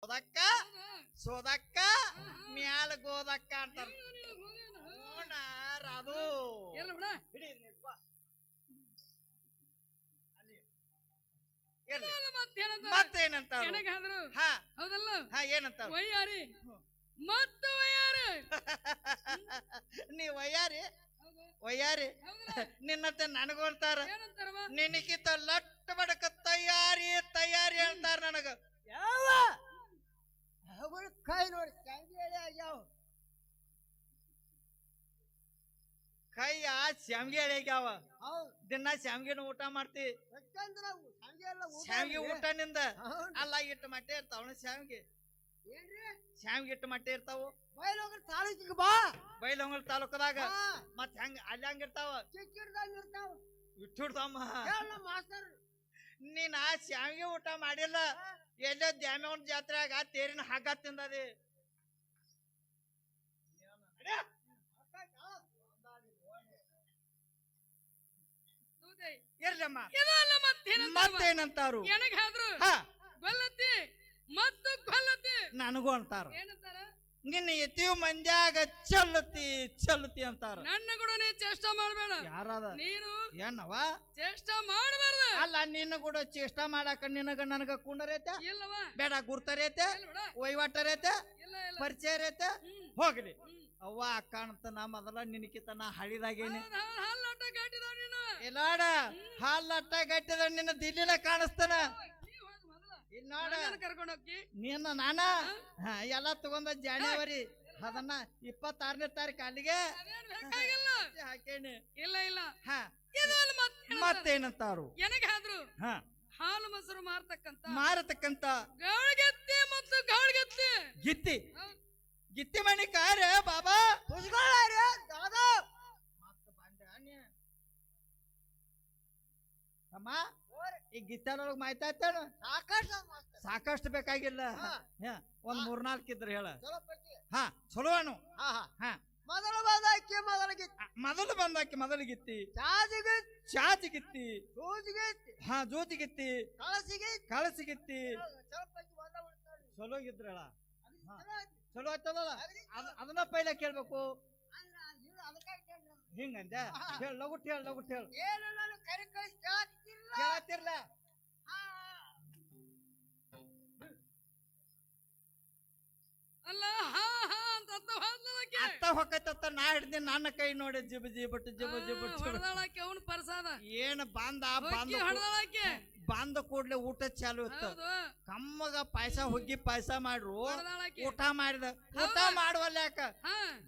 ಸೋದಕ್ಕ ಸೋದಕ್ಕ ಮ್ಯಾಲ ಗೋದಕ್ಕ ಅಂತಾರ ಅದು ಮತ್ತೇನಂತಾರ ಹೌದಲ್ಲ ಏನಂತಾರ ವಯ್ಯಾರಿ ಮತ್ತು ವಯ್ಯಾರಿ ನೀ ವಯ್ಯಾರಿ ವಯ್ಯಾರಿ ನಿನ್ನತ್ತೆ ನನಗೊಂತಾರ ನಿನಗಿಂತ ಲಟ್ಟ ಬಡಕ ತಯಾರಿ ತಯಾರಿ ಅಂತಾರ ನನಗ ಯಾವ ಕೈ ನೋಡಿ ಯಾವ ಕೈಯ ಶಾಮ್ಗೆ ಎಳೆಗ್ಯಾವ ದಿನ ಶಾಮ್ಗೆನ ಊಟ ಮಾಡ್ತಿ ಶಾಮ್ಗೆ ಊಟ ನಿಂದ ಅಲ್ಲ ಇಟ್ಟು ಮಟ್ಟೆ ಇರ್ತಾವ ಶಾಮ್ಗೆ ಶಾಮ್ಗೆ ಇಟ್ಟು ಮಟ್ಟೆ ಇರ್ತಾವು ಬೈಲೊಂಗಲ್ ತಾಲೂಕಿಗೆ ಬಾ ಬೈಲಹೊಂಗಲ ತಾಲೂಕದಾಗ ಮತ್ ಹೆಂಗ ಅಲ್ಲಿ ಹಂಗಿರ್ತಾವ ಇಟ್ಟಿಡ್ತಮ್ಮ ನೀನ್ ಆ ಶಾಮ್ಗೆ ಊಟ ಮಾಡಿಲ್ಲ ಎಲ್ಲೋ ದ್ಯಾಮವ್ವನ ಜಾತ್ರೆಯಾಗ ತೇರಿನ ಹಗ್ಗ ತಿಂದದಿ ಇರ್ಲಮ್ಮ ಮತ್ತೇನಂತಾರು ನನಗೂ ಅಂತಾರ ನಿನ್ನ ಎತ್ತಿಯು ಮಂದ್ಯಾಗ ಚಲ್ಲತಿ ಚಲ್ಲತಿ ಅಂತಾರ ನನ್ನ ಕೂಡ ನೀ ಚೇಷ್ಟ ಮಾಡಬೇಡ ಯಾರದ ನೀನು ಏನವ ಚೇಷ್ಟ ಮಾಡಬಾರ್ದ ಅಲ್ಲ ನಿನ್ನ ಕೂಡ ಚೇಷ್ಟ ಮಾಡಾಕ ನಿನಗ ನನಗ ಕುಂಡರೈತೆ ಇಲ್ಲವಾ ಬೇಡ ಗುರ್ತರೈತೆ ವಹಿವಾಟರೈತೆ ಪರಿಚಯ ರೈತೆ ಹೋಗ್ಲಿ ಅವ್ವ ಅಕ್ಕ ಅಂತ ನಾ ಮೊದಲ ನಿನಕಿತ ನಾ ಹಳಿದಾಗೇನಿ ಇಲ್ಲಾಡ ಹಾಲಟ್ಟ ಗಟ್ಟಿದ ನಿನ್ನ ದಿಲ್ಲಿನ ಕಾಣಿಸ್ತಾನ ನೀನ ನಾನ ಎಲ್ಲ ತಗೊಂಡ ಜಾನ್ಯವರಿ ಅದನ್ನ 26ನೇ ತಾರೀಕು ಅಲ್ಲಿಗೆ ಹಾಕೇನಿ ಇಲ್ಲ ಇಲ್ಲ ಮತ್ತೇನಂತಾರು ನನಗಾದ್ರು ಹಾಲು ಮೊಸರು ಮಾರತಕ್ಕಂತ ಗಾಳಿಗೆತ್ತಿ ಮತ್ತು ಗಾಳಿಗೆತ್ತಿ ಗಿತ್ತಿ ಗಿತ್ತಿ ಮಣಿ ಕಾರ್ಯ ಬಾಬಾ ದಾದಾ ಅಮ್ಮ ಈ ಗಿತ್ತಾನೊಳಗ ಮಾಯ್ತಾಯ್ತೇನು ಸಾಕಷ್ಟು ಬೇಕಾಗಿಲ್ಲ ಒಂದ್ 3-4 ಇದ್ರೆ ಹೇಳ ಚಲೋನು ಮೊದಲು ಬಂದಾಕಿ ಮೊದಲಿಗಿತ್ತಿ ಚಾಚಿಗಿತ್ತಿ ಜೋತಿಗಿತ್ತಿ ಕಳಸಿಗಿತ್ತಿ ಚಲೋ ಇದ್ರಳ ಚಲೋ ಆಯ್ತದಲ್ಲ ಅದನ್ನ ಪೈಲ ಕೇಳ್ಬೇಕು ಹಿಂಗಂದ ಹೇಳ ಲಗುಟ್ ಹೇಳ ಲಗುಟ್ ಹೇಳ ಕೇಳತ್ತಿರ್ಲ ಅಲ್ಲ ಅತ್ತ ಹೊಕ್ಕತ್ತ ನಾ ಹಿಡ್ದಿ ನನ್ನ ಕೈ ನೋಡಿ ಜಿಬ್ ಜಿಬಟ್ ಜಿಬ್ ಜಿಬಟ್ ಅವನು ಪರ್ಸಾದ ಏನ್ ಬಂದ ಕೂಡ್ಲೆ ಊಟ ಚಾಲು ಇತ್ತು ಕಮ್ಮಗ ಪಾಯಸ ಹುಗ್ಗಿ ಪಾಯಸ ಮಾಡ್ರು ಊಟ ಮಾಡಿದ ಊಟ ಮಾಡುವಲ್ಲ ಯಾಕ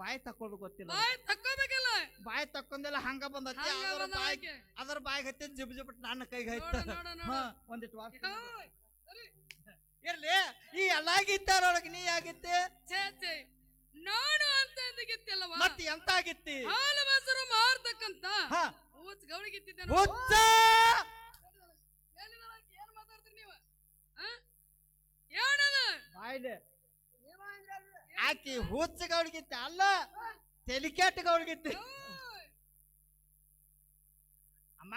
ಬಾಯಿ ತಕ್ಕೋದು ಗೊತ್ತಿಲ್ಲ ಬಾಯಿ ತಕ್ಕೊಂದಿಲ್ಲ ಹಂಗ ಬಂದತಿ ಅದ್ರ ಬಾಯಿಗೆ ಹತ್ತಿ ಜಿಬ್ ಜಿಬಟ್ ನನ್ನ ಕೈಗೆ ಹೈತ ಒಂದಿಟ್ಟು ಇರ್ಲಿ ಈ ಎಲ್ಲಾಗಿತ್ತಾರೊಳಗೆ ನೀ ಆಗಿತ್ತೆ ನಾನು ಅಂತ ಎಂದಿಗಿತ್ತಿಲ್ಲವ ಮತ್ತೆ ಎಂತ ಆಗಿತ್ತಿ ಹಾಲು ಮೊಸರು ಮಾರ್ತಕ್ಕಂತ ಗೌಳಿಗಿತ್ತಿದ್ದೆ ಏನ್ ಮಾತಾಡ್ತೀರಿ ನೀವು ಬಾಯ್ಲೆ ಆಕಿ ಹುಚ್ಚ ಗೌಳಿಗಿತ್ತೆ ಅಲ್ಲ ತೆಲಿಕೆಟ್ಟ ಗೌಳಿಗಿತ್ತಿ ಅಮ್ಮ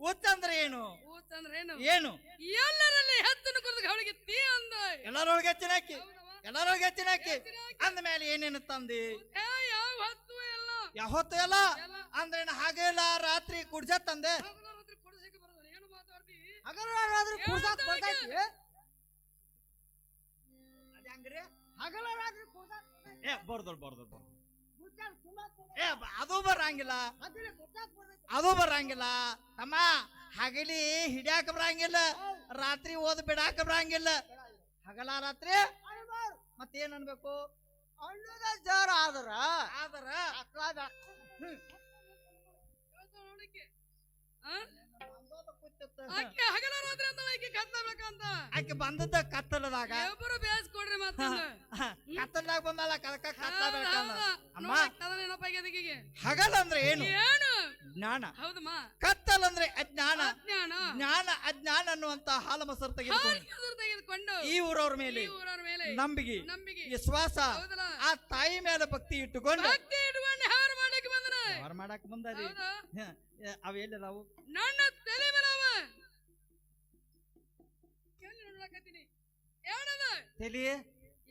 ಹುಚ್ಚಂದ್ರೆ ಏನು ಏನು ಎಲ್ಲರಲ್ಲಿ ಹೆತ್ತನ್ನು ಕುರಿತು ಗೌಳಿಗಿತ್ತಿ ಅಂದ ಎಲ್ಲರೊಳಗೆ ಹೆಚ್ಚಿನಾಕಿ ಎಲ್ಲರೊಳಗೆ ಹೆಚ್ಚಿನಾಕಿ ಅಂದ ಮೇಲೆ ಏನೇನು ತಂದಿ ಯಾವತ್ತು ಎಲ್ಲ ಅಂದ್ರೆ ಹಾಗೆ ಇಲ್ಲ ರಾತ್ರಿ ಕುಡ್ಸ ತಂದೆ ಅದು ಬರಂಗಿಲ್ಲ ಅದು ಬರಂಗಿಲ್ಲ ತಮ್ಮ ಹಗಲಿ ಹಿಡಿಯಾಕ ಬರಂಗಿಲ್ಲ ರಾತ್ರಿ ಓದ್ ಬಿಡಾಕ ಬರಂಗಿಲ್ಲ ಹಗಲ ರಾತ್ರಿ ಮತ್ತೇನ್ ಅನ್ಬೇಕು ಹಣ್ಣದ ಜರ ಆದ್ರ ಆಕೆ ಬಂದದ ಕತ್ತಲದಾಗ ಬೇಸ್ಕೊಡ್ರಿ ಕತ್ತಲದಾಗ ಬಂದಲ್ಲ ಕದಕ ಅಮ್ಮ ಹಗಲ ಅಂದ್ರೆ ಏನು ಜ್ಞಾನ ಹೌದಮ್ಮ ಕತ್ತಲ್ ಅಂದ್ರೆ ಅಜ್ಞಾನ ಜ್ಞಾನ ಅಜ್ಞಾನ ಅನ್ನುವಂತ ಹಾಲು ಮೊಸರು ತೆಗೆದುಕೊಂಡು ಈ ಊರವ್ರ ಮೇಲೆ ನಂಬಿಕೆ ವಿಶ್ವಾಸ ಆ ತಾಯಿ ಮೇಲೆ ಭಕ್ತಿ ಇಟ್ಟುಕೊಂಡು ಹಾರು ಮಾಡಕ್ ಬಂದಾರಿ ಅವೆಲ್ಲ ನಾವು ನನ್ನ ತಲೆ ಮೇಲೆ ನೋಡ್ಲಾಕತ್ತೀನಿ ಏನದ ತಲಿ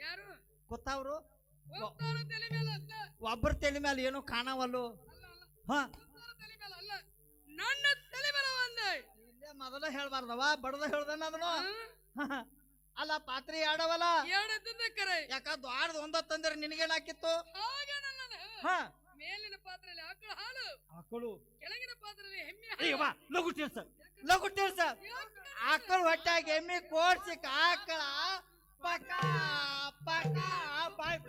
ಯಾರು ಗೊತ್ತಾವ್ರು ಒಬ್ಬರ ತಲೆ ಮೇಲೆ ಅಲ್ಲ ಒಬ್ಬರ ತಲೆ ಮೇಲೆ ಏನು ಕಾಣವಲ್ಲು ಅಲ್ಲ ಅಲ್ಲ ಹ ಒಬ್ಬರ ತಲೆ ಮೇಲೆ ಅಲ್ಲ ನನ್ನ ತಲೆ ಮೇಲೆ ಒಂದೇ ಇಲ್ಲೇ ಮೊದಲ ಹೇಳ್ಬಾರ್ದವ ಬಡದ ಹೇಳ್ದನ ಅದನ್ನು ಅಲ್ಲ ಪಾತ್ರೆ ಆಡವಲ್ಲ ಎರಡದಿಂದ ಕರೆ ಯಾಕ ದ್ವಾರದ ಒಂದ ತಂದ್ರೆ ನಿನಗೇನ್ ಹಾಕಿತ್ತು ಹಾಗೇನಲ್ಲ ಹ ಮೇಲಿನ ಪಾತ್ರೆಯಲ್ಲಿ ಆಕಳ ಹಾಲು ಆಕಳು ಕೆಳಗಿನ ಪಾತ್ರೆಯಲ್ಲಿ ಎಮ್ಮೆ ಅಯ್ಯವ್ವ ಲಘು ತಿಳ್ಸ ಆಕಳ ಹೊಟ್ಟಾಗ ಎಮ್ಮಿ ಕೋಡ್ಸಿ ಆಕಳ ಪಕ ಪಕ ಬಾಯ್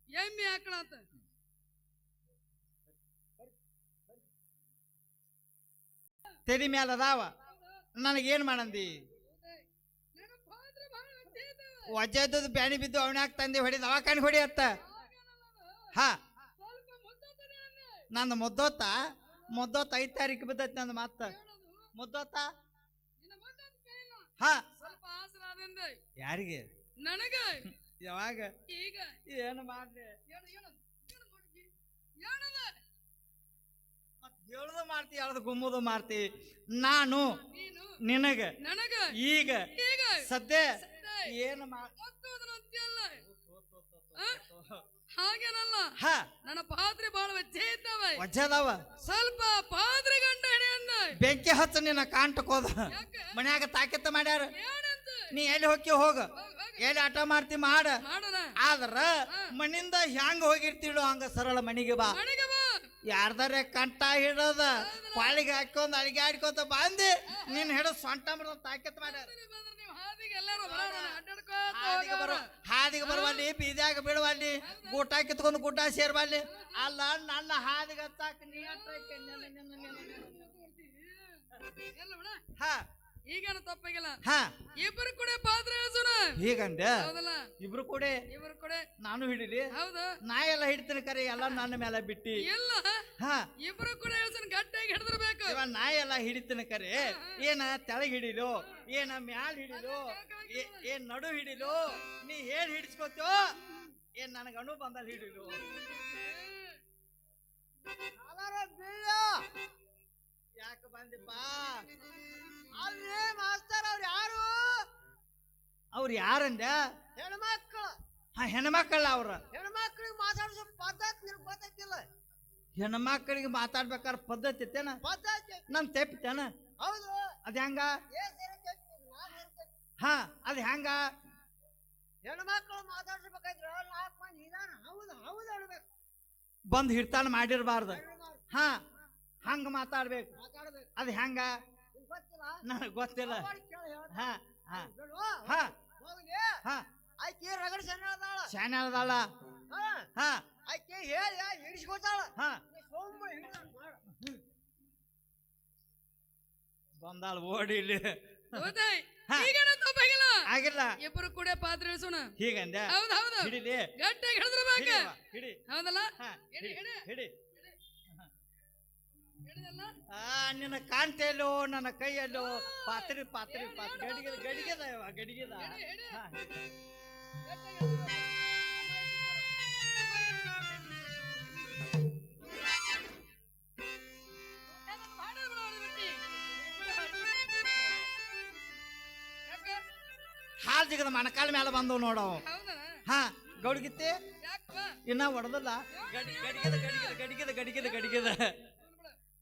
ಎಮ್ಮೆ ಆಕಳ ಅಂತ ತೆಲಿ ಮ್ಯಾಲ ಅದಾವ ನನಗೇನ್ ಮಾಡಂದಿ ವಜ್ಜದ್ದು ಬ್ಯಾನಿ ಬಿದ್ದು ಅವನ್ಯಾಕ ತಂದೆ ಹೊಡಿ ದವಾಖಾನೆ ಹೊಡಿ ಅತ್ತ ಹಾ ನಂದು ಮುದ್ದೋತ 5 ತಾರೀಕು ಬಿದ್ದೈತಿ ನಂದು ಮತ್ತ ಮುದ್ದೋತ ಹಾ ಸ್ವಲ್ಪ ಆಸರ ಯಾರಿಗೆ ನನಗ ಯಾವಾಗ ಈಗ ಏನು ಮಾಡ್ಲಿ ಹೇಳುದು ಮಾಡ್ತಿ ಹೇಳದು ಗುಮ್ಮುದು ಮಾಡ್ತಿ ನಾನು ನಿನಗ ನನಗ ಈಗ ಈಗ ಸದ್ಯ ಏನು ಹಾಗೇನಲ್ಲ ಹಾ ನನ್ನ ಪಾತ್ರೆ ಬಹಳ ವಜ್ಜೆ ಇದ್ದಾವೆ ವಜ್ಜದವ ಸ್ವಲ್ಪ ಪಾತ್ರೆ ಗಂಟ ಹಿಡಿ ಅಂದ ಬೆಂಕಿ ಹಚ್ಚ ನಿನ್ನ ಕಾಂಟಕೋದ ಮನ್ಯಾಗ ತಾಕೆತ್ತ ಮಾಡ್ಯಾರ ನೀ ಎಲ್ಲಿ ಹೋಗಿ ಹೋಗ ಎಲ್ಲಿ ಆಟ ಮಾಡ್ತಿ ಮಾಡ ಮಾಡೋಣ ಆದ್ರ ಮನಿಂದ ಹ್ಯಾಂಗ ಹೋಗಿರ್ತೀಳು ಹಂಗ ಸರಳ ಮನಿಗೆ ಬಾ ಮನೆಗೆ ಬಾ ಯಾರ್ದಾರೆ ಕಂಟ ಹಿಡದ ಪಾಳಿಗೆ ಹಾಕೊಂಡ್ ಅಡಿಗೆ ಆಡ್ಕೋತ ಬಂದಿ ನೀನ್ ಹಿಡ ಸೊಂಟ ಮರದ ತಾಕೆತ್ ಮಾಡ್ಯಾರ ನೀವು ಹಾದಿಗೆ ಎಲ್ಲರೂ ಬರೋಣ ಹಾದಿಗೆ ಬರುವಲ್ಲಿ ಬೀದ್ಯಾಗ ಬೀಳುವಲ್ಲಿ ಗೂಟ ಕಿತ್ಕೊಂಡು ಗುಡ್ಡ ಸೇರ್ವಲ್ಲಿ ಅಲ್ಲ ನನ್ನ ಹಾದಿಗೆ ಹತ್ತಾಕ ನೀ ಹಾ ಈಗೇನು ತಪ್ಪಾಗಿಲ್ಲ ಹಾ ಇಬ್ಬರು ಕೂಡ ಪಾತ್ರೆ ಹೇಳ್ಸೋಣ ಹೀಗಂದ ಹೌದಲ್ಲ ಇಬ್ರು ಕೂಡ ಇಬ್ಬರು ಕೂಡ ನಾನು ಹಿಡಿಲಿ ಹೌದು ನಾ ಎಲ್ಲ ಹಿಡ್ತೀನಿ ಕರೆ ಎಲ್ಲ ನನ್ನ ಮೇಲೆ ಬಿಟ್ಟಿ ಇಲ್ಲ ಹಾ ಇಬ್ಬರು ಕೂಡ ಹೇಳ್ಸೋಣ ಗಟ್ಟಿಯಾಗಿ ಹಿಡಿದಿರ್ಬೇಕು ಇವ ನಾ ಎಲ್ಲ ಹಿಡಿತೀನಿ ಕರೆ ಏನ ತೆಳಗ್ ಹಿಡಿಲು ಏನ ಮ್ಯಾಲ್ ಹಿಡಿಲು ಏನ್ ನಡು ಹಿಡಿಲು ನೀ ಏನ್ ಹಿಡಿಸ್ಕೋತೋ ಏನ್ ನನಗ ಅಣು ಬಂದಲ್ಲಿ ಹಿಡಿಲು ಯಾಕ ಬಂದಿಪ್ಪ ಅಲ್ಲಿ ಮಾಸ್ತರ್ ಅವ್ರು ಯಾರು ಅವ್ರು ಯಾರಂದ ಹೆಣ್ಮಕ್ಳು ಹಾ ಹೆಣ್ಮಕ್ಕಳ ಅವ್ರ ಹೆಣ್ಮಕ್ಳಿಗೆ ಮಾತಾಡಿಸೋ ಪದ್ಧತಿ ನಿನಗೆ ಗೊತ್ತೈತಿಲ್ಲ ಹೆಣ್ಮಕ್ಕಳಿಗೆ ಮಾತಾಡ್ಬೇಕಾದ್ರ ಪದ್ಧತಿ ಇತ್ತೇನ ಪದ್ಧತಿ ನನ್ ತೆಪ್ತೇನ ಹೌದು ಅದ್ ಹೆಂಗ ಏ ಸರಿ ಕೇಳ್ತೀನಿ, ನಾನ್ ಹೇಳ್ತೀನಿ. ಹಾ ಅದ್ ಹೆಂಗ ಹೆಣ್ಮಕ್ಳು ಮಾತಾಡ್ಸ್ಬೇಕಾದ್ರೆ 4 ಮಂದಿ ನಿಧಾನ ಹೌದು ಹೌದು ಹೇಳ್ಬೇಕು ಬಂದ್ ಹಿಡ್ತಾನ ಮಾಡಿರ್ಬಾರ್ದು ಹಾ ಹಂಗ ಮಾತಾಡ್ಬೇಕು ಮಾತಾಡ್ಬೇಕು ಅದ್ ಹೆಂಗ ನಿಂಗ್ ಗೊತ್ತಿಲ್ಲ ನನಗ್ ಗೊತ್ತಿಲ್ಲ ಅವ್ವಾಡ್ ಕೇಳಿ ಹೇಳ್. ಹಾ ಹಾ ಬಿಡು. ಹಾ ಹೋಗ್ಲಿ ಹಾ ಆಯ್ಕೆ ರಗಡ್ ಸಣ್ಣ ಅದಾಳ ಶಾನೆ ಅದಾಳ ಹಾ ಹಾ ಆಯ್ಕೆ ಹೇಳಿ ಹಿಡಿಸ್ಕೊತಾಳ ಹಾ ಸೋಮ ಹಿಡಿದಂಗ್ ಮಾಡ ಬಂದಾಳ ಓಡಿ ಇಲ್ಲಿ ಹೌದಾ ಹಾ. ಈಗೇನು ತಪ್ಪಾಗಿಲ್ಲ ಆಗಿಲ್ಲ ಇಬ್ಬರು ಕೂಡ ಪಾತ್ರೆ ಹೇಳ್ಸೋಣ ಹೀಗಂದ ಹೌದು ಹೌದು ಹಿಡಿಲಿ ಗಟ್ಟಿಯಾಗಿ ಹಿಡಿದಿರ್ಬೇಕು ಹಿಡಿವ, ಹಿಡಿ ಹೌದಲ್ಲ ಹಾ ಹಿಡಿ, ಹಿಡಿ ಹಿಡಿ. ಹಿಡಿ ಹಿಡಿದಲ್ಲ ನಿನ್ನ ಕಾಂತೆಯಲ್ಲೋ ನನ್ನ ಕೈಯಲ್ಲೋ ಪಾತ್ರೆ ಗಡಿಗೆದ ಗಡಿಗೆದ ಗಡಿಗೆದ ಹಿಡಿ. ಹಾ. ಗಟ್ಟಿಯಾಗಿ ಹಿಡಿದಿರ್ಬೇಕು. ಮಾಡಿದ್ರು ಬಿಡು ಅವ್ರ ಬಿಟ್ಟಿ. ಯಾಕೆ? ಹಾಲ್ ಜಿಗದ ಮಣಕಾಲ ಮೇಲೆ ಬಂದವ್ ನೋಡವ್ ಹೌದನ ಹಾ ಗೌಡ್ಗಿತ್ತಿ ಯಾಕಪ್ಪ ಇನ್ನ ಹೊಡೆದಲ್ಲ ಗಡಿಗೆದ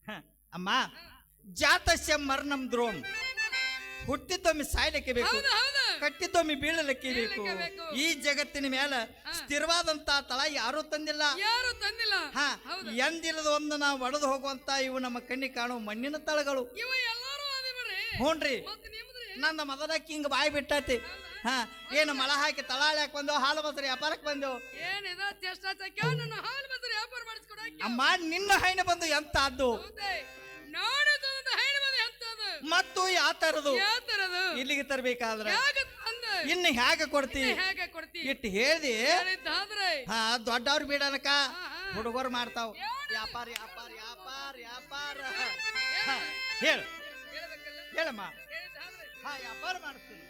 ಹ, ಅಮ್ಮ ಜಾತಸ್ಯ ಮರ್ನಂ ದ್ರೋಮ್ ಹುಟ್ಟಿದ್ದೊಮ್ಮೆ ಸಾಯ್ಲಿಕ್ಕೆ ಬೇಕು ಹೌದು ಹೌದು ಕಟ್ಟಿದ್ದೊಮ್ಮೆ ಬೀಳಲಿಕ್ಕೆ ಬೇಕು ಬೀಳಲಿಕ್ಕೆ ಬೇಕು. ಈ ಜಗತ್ತಿನ ಮೇಲೆ ಸ್ಥಿರವಾದಂತ ತಳ ಯಾರೂ ತಂದಿಲ್ಲ ಯಾರು ತಂದಿಲ್ಲ ಹಾ ಹೌದು. ಎಂದಿಲ್ಲದ ಒಂದು ನಾವು ಒಡೆದು ಹೋಗುವಂತ ಇವು ನಮ್ಮ ಕಣ್ಣಿ ಕಾಣುವ ಮಣ್ಣಿನ ತಳಗಳು ಇವ ಎಲ್ಲಾರು ಅದೇ ಬರ್ರಿ ಹ್ಞೂನ್ರಿ ಮತ್ತೆ ನಿಮ್ದ್ರಿ ನನ್ನ ಮೊದಲಕ್ಕೆ ಹಿಂಗ ಬಾಯಿ ಬಿಟ್ಟತಿ ಹಾ ಏನು ಮಳ ಹಾಕಿ ತಳಾಳ್ಯಾಕ ಬಂದೆವು ಹಾಲು ಮೊಸರು ವ್ಯಾಪಾರಕ್ಕೆ ಬಂದೆವು ಏನಿದ ಚೇಷ್ಟ ನನ್ನ ಹಾಲು ಬಸರಿ ವ್ಯಾಪಾರ ಮಾಡಿಸ್ಕೊಡಕ್ಕೆ ಅಮ್ಮ ನಿನ್ನ ಹೈನ ಬಂದು ಎಂತ ಅದ್ದು ಹೌದೇ ನಾಳೆ ತಂದ ಹೈನ ಬಂದ ಎಂತದು ಮತ್ತು ಯಾವ ತರದು ಯಾವ ತರದು ಇಲ್ಲಿಗೆ ತರ್ಬೇಕಾದ್ರ ಯಾಕ ತಂದ ಇನ್ನು ಹೇಗೆ ಕೊಡ್ತಿ ಹೇಗೆ ಕೊಡ್ತಿ ಇಟ್ಟು ಹೇಳ್ದಿ ಹೇಳಿದ್ದಾದ್ರೆ ಹಾ ದೊಡ್ಡವ್ರು ಬಿಡನಕ ಹಾ, ಹಾ. ಹುಡುಗರು ಮಾಡ್ತಾವ ವ್ಯಾಪಾರ ಹಾ, ಹೇಳು ಹೇಳ್ಬೇಕಲ್ಲ ಹೇಳಮ್ಮ ಹೇಳಿದ್ದಾದ್ರೆ ಹಾ ವ್ಯಾಪಾರ ಮಾಡಿಸ್ತೀನಿ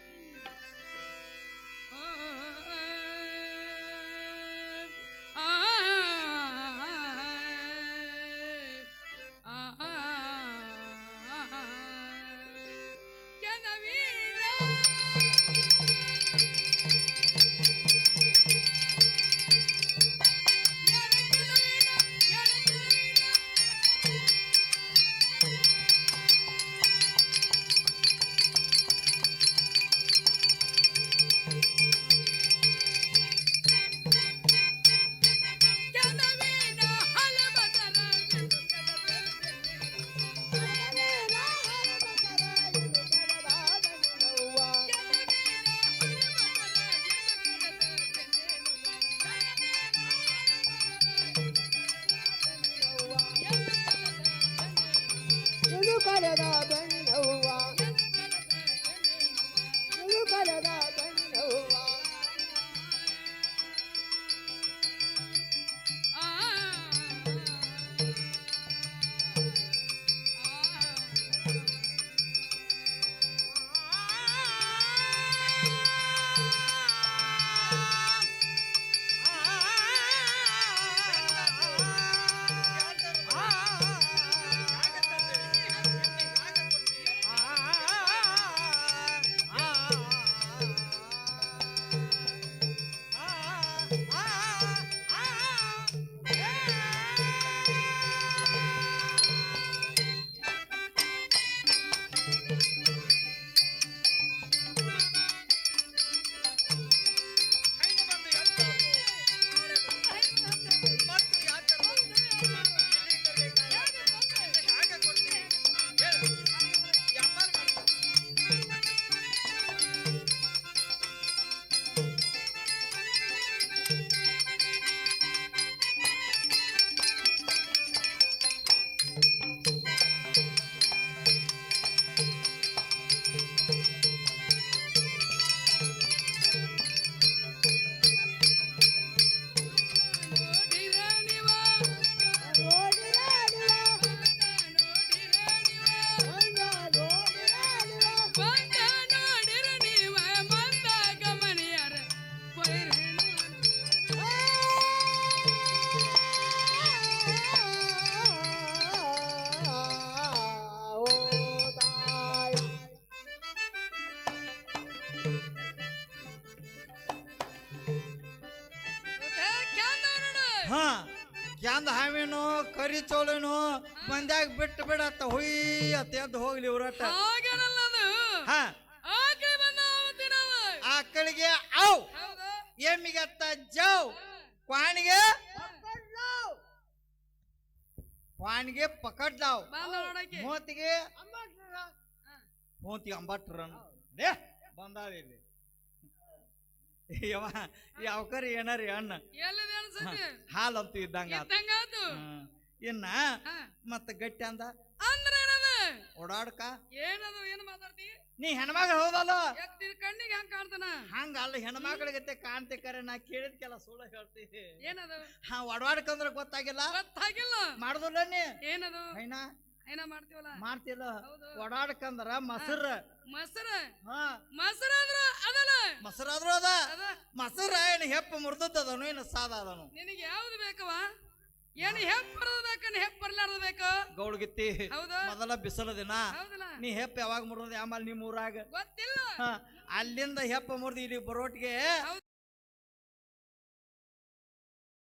ಬಂದ ನೋಡಿರ ನೀವ ಬಂದಾಗ ಮನೆಯಾರ ಕೊಯ್ರೇನು ಹಾ ಕ್ಯಾಂದ ಹಾವೇನು ಕರಿ ಚೋಳೇನು ಮಂದ್ಯಾಗ ಬಿಟ್ಟು ಬಿಡತ್ತ ಹುಯ್ ಅತ್ತ ಎದ್ದು ಹೋಗ್ಲಿ ಇವ್ರಟ್ಟ ಹಾಗೇನಲ್ಲ ಅದು ಹಾ ಆಕಡೆ ಬಂದ ಅವತ್ತಿ ನಾವ ಆಕಳಿಗೆ ಅವ್ ಹೌದಾ ಎಮ್ಮಿಗತ್ತ ಜವ್ ಕ್ವಾಣಿಗೆ ಕ್ವಾಣಿಗೆ ಪಕಡ್ಲಾವ್ ಬಂದ ನೋಡಕ್ಕೆ ಮೂತಿಗೆ ಮೂತಿಗೆ ಅಂಬಟ್ರ ಬಂದಾಳ ಇಲ್ಲಿ ಯಾವಕರಿ ಏನಾರಿ ಅಣ್ಣ ಎಲ್ಲಿದೆ ಅನ್ಸತಿ ಹಾಲಂತೂ ಇದ್ದಂಗ ಇದ್ದಂಗಾತು ಇನ್ನ ಮತ್ತ ಗಟ್ಟಿ ಅಂದ ಅಂದ್ರೆ ಏನದ ಓಡಾಡ್ಕ ಏನದು ಏನು ಮಾತಾಡ್ತಿ ನೀ ಹೆಣ್ಮಗಳು ಹೌದಲ್ಲ ಎತ್ತಿನ ಕಣ್ಣಿಗೆ ಹಂಗ ಕಾಣ್ತಾನ ಹಂಗ ಅಲ್ಲ ಹೆಣ್ಮಕ್ಳಿಗತ್ತೆ ಕಾಣ್ತಿ ಕರೆ ನಾ ಕೇಳಿದ್ಕೆಲ್ಲ ಸುಳ್ಳು ಹೇಳ್ತೀವಿ ಏನದು ಹಾ ಒಡವಾಡ್ಕಂದ್ರ ಗೊತ್ತಾಗಿಲ್ಲ ಗೊತ್ತಾಗಿಲ್ಲ ಮಾಡುದಿಲ್ಲ ನೀ ಏನದು ಐನಾ ಏನ ಮಾಡ್ತೀವಲ್ಲ ಮಾಡ್ತಿಲ್ಲ ಹೌದು. ಒಡಾಡ್ಕಂದ್ರ ಮೊಸರ ಮೊಸರ ಹಾ ಮೊಸರಾದ್ರು ಅದಲ್ಲ ಮೊಸರಾದ್ರು ಅದ ಅದ ಮೊಸರ ಏನು ಹೆಪ್ಪ ಮುರ್ದದನು ಏನು ಸಾದ ಅದನು ನಿನಗೆ ಯಾವ್ದು ಬೇಕವ ಏನು ಹೆಪ್ಪರದ ಬೇಕನ್ ಹೆಪ್ಪರ್ಲಾರ್ದ ಬೇಕು ಗೌಡ್ಗಿತ್ತಿ ಹೌದಾ ಮೊದಲ ಬಿಸಿಲ ದಿನ ಹೌದಲ್ಲ ನೀ ಹೆಪ್ಪ ಯಾವಾಗ ಮುರ್ದ ಆಮೇಲೆ ನಿಮ್ಮ ಊರಾಗ ಗೊತ್ತಿಲ್ಲ ಹಾ ಅಲ್ಲಿಂದ ಹೆಪ್ಪ ಮುರ್ದು ಇಲ್ಲಿ ಬರೋಟ್ಗೆ